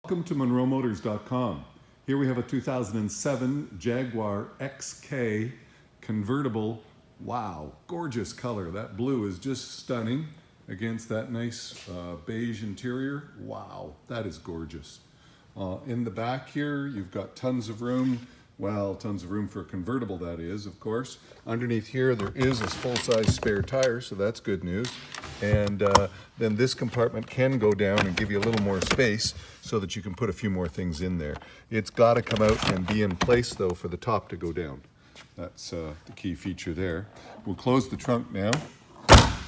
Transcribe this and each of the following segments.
Welcome to MunroMotors.com. Here we have a 2007 Jaguar XK Convertible. Wow, gorgeous color. That blue is just stunning against that nice beige interior. Wow, that is gorgeous. In the back here, you've got tons of room. Well, tons of room for a convertible, that is, of course. Underneath here, there is a full-size spare tire, so that's good news. And then this compartment can go down and give you a little more space so that you can put a few more things in there. It's got to come out and be in place, though, for the top to go down. That's the key feature there. We'll close the trunk now.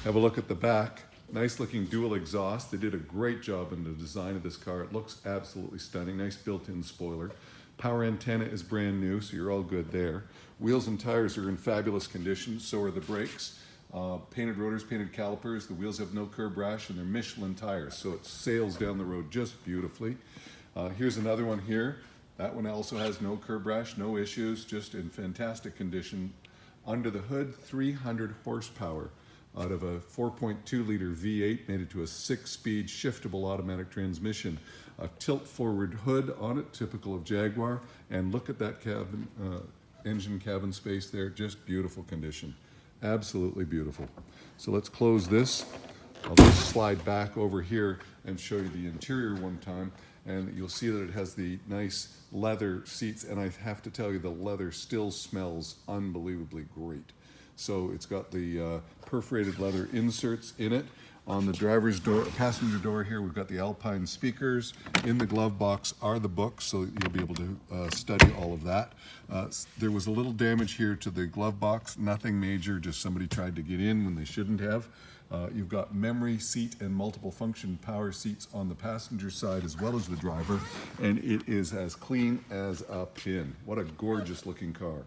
Have a look at the back. Nice looking dual exhaust. They did a great job in the design of this car. It looks absolutely stunning. Nice built-in spoiler. Power antenna is brand new, so you're all good there. Wheels and tires are in fabulous condition, so are the brakes. Painted rotors, painted calipers. The wheels have no curb rash, and they're Michelin tires, so it sails down the road just beautifully. Here's another one here. That one also has no curb rash, no issues, just in fantastic condition. Under the hood, 300 horsepower. Out of a 4.2 liter V8, made it to a 6-speed shiftable automatic transmission. A tilt forward hood on it, typical of Jaguar. And look at that cabin, engine cabin space there, just beautiful condition. Absolutely beautiful. So let's close this. I'll just slide back over here and show you the interior one time. And you'll see that it has the nice leather seats. And I have to tell you, the leather still smells unbelievably great. So it's got the perforated leather inserts in it. On the driver's door, passenger door here, we've got the Alpine speakers. In the glove box are the books, so you'll be able to study all of that. There was a little damage here to the glove box, nothing major, just somebody tried to get in when they shouldn't have. You've got memory seat and multiple function power seats on the passenger side as well as the driver, and it is as clean as a pin. What a gorgeous looking car.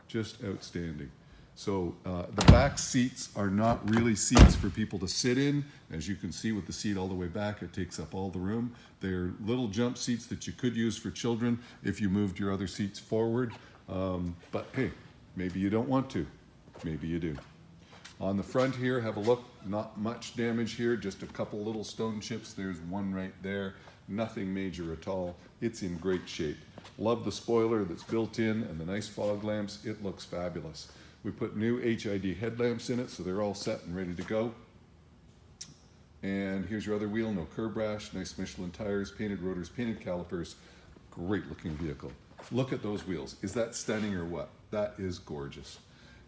Just outstanding. So the back seats are not really seats for people to sit in. As you can see with the seat all the way back, it takes up all the room. They're little jump seats that you could use for children if you moved your other seats forward. But hey, maybe you don't want to. Maybe you do. On the front here, have a look. Not much damage here, just a couple little stone chips. There's one right there. Nothing major at all. It's in great shape. Love the spoiler that's built in and the nice fog lamps. It looks fabulous. We put new HID headlamps in it, so they're all set and ready to go. And here's your other wheel, no curb rash, nice Michelin tires, painted rotors, painted calipers. Great looking vehicle. Look at those wheels. Is that stunning or what? That is gorgeous.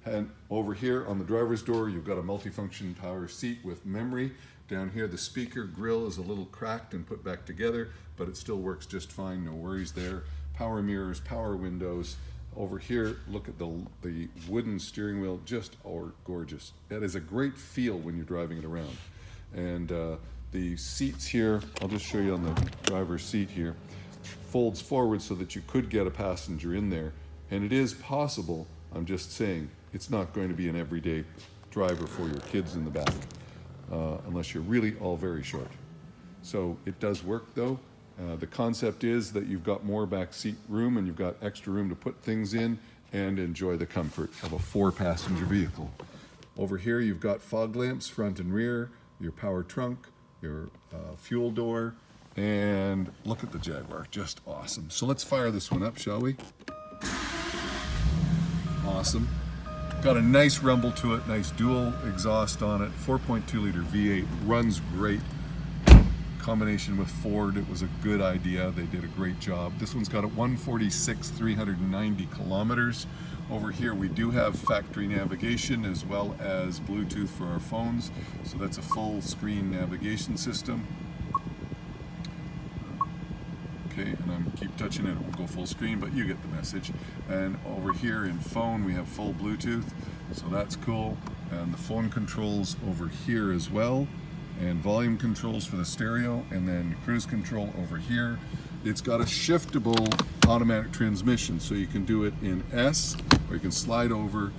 And over here on the driver's door, you've got a multifunction power seat with memory. Down here, the speaker grill is a little cracked and put back together, but it still works just fine, no worries there. Power mirrors, power windows. Over here, look at the wooden steering wheel, just gorgeous. It is a great feel when you're driving it around. And the seats here, I'll just show you on the driver's seat here, folds forward so that you could get a passenger in there. And it is possible, I'm just saying, it's not going to be an everyday driver for your kids in the back, unless you're really all very short. So it does work though. The concept is that you've got more back seat room and you've got extra room to put things in and enjoy the comfort of a 4-passenger vehicle. Over here you've got fog lamps front and rear, your power trunk, your fuel door, and look at the Jaguar, just awesome. So let's fire this one up, shall we? Awesome. Got a nice rumble to it, nice dual exhaust on it, 4.2 liter V8, runs great. Combination with Ford, it was a good idea. They did a great job. This one's got a 146, 390 kilometers. Over here we do have factory navigation as well as Bluetooth for our phones. So that's a full screen navigation system. Okay, and I keep touching it, it won't go full screen, but you get the message. And over here in phone we have full Bluetooth, so that's cool. And the phone controls over here as well. And volume controls for the stereo, and then cruise control over here. It's got a shiftable automatic transmission, so you can do it in S, or you can slide over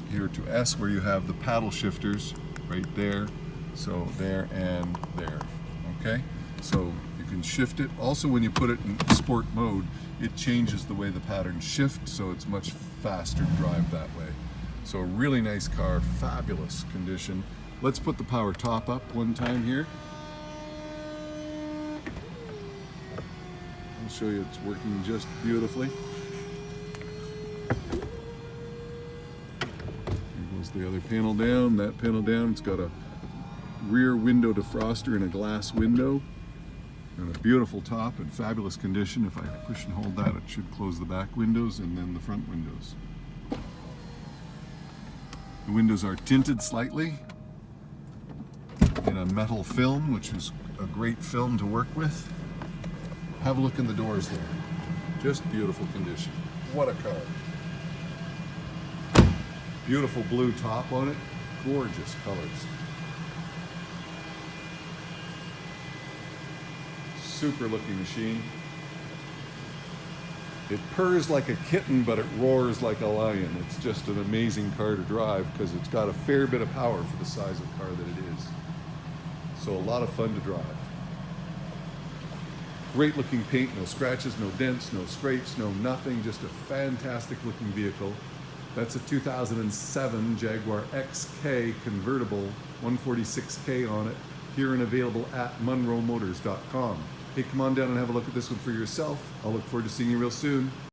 here to S where you have the paddle shifters right there. So there and there, okay? So you can shift it. Also, when you put it in sport mode, it changes the way the patterns shift, so it's much faster to drive that way. So a really nice car, fabulous condition. Let's put the power top up one time here. I'll show you it's working just beautifully. Here goes the other panel down, that panel down. It's got a rear window defroster and a glass window. And a beautiful top in fabulous condition. If I push and hold that, it should close the back windows and then the front windows. The windows are tinted slightly in a metal film, which is a great film to work with. Have a look in the doors there. Just beautiful condition. What a car. Beautiful blue top on it. Gorgeous colors. Super looking machine. It purrs like a kitten, but it roars like a lion. It's just an amazing car to drive because it's got a fair bit of power for the size of car that it is. So a lot of fun to drive. Great looking paint, no scratches, no dents, no scrapes, no nothing, just a fantastic looking vehicle. That's a 2007 Jaguar XK Convertible, 146K on it, here and available at munromotors.com. Hey, come on down and have a look at this one for yourself. I'll look forward to seeing you real soon.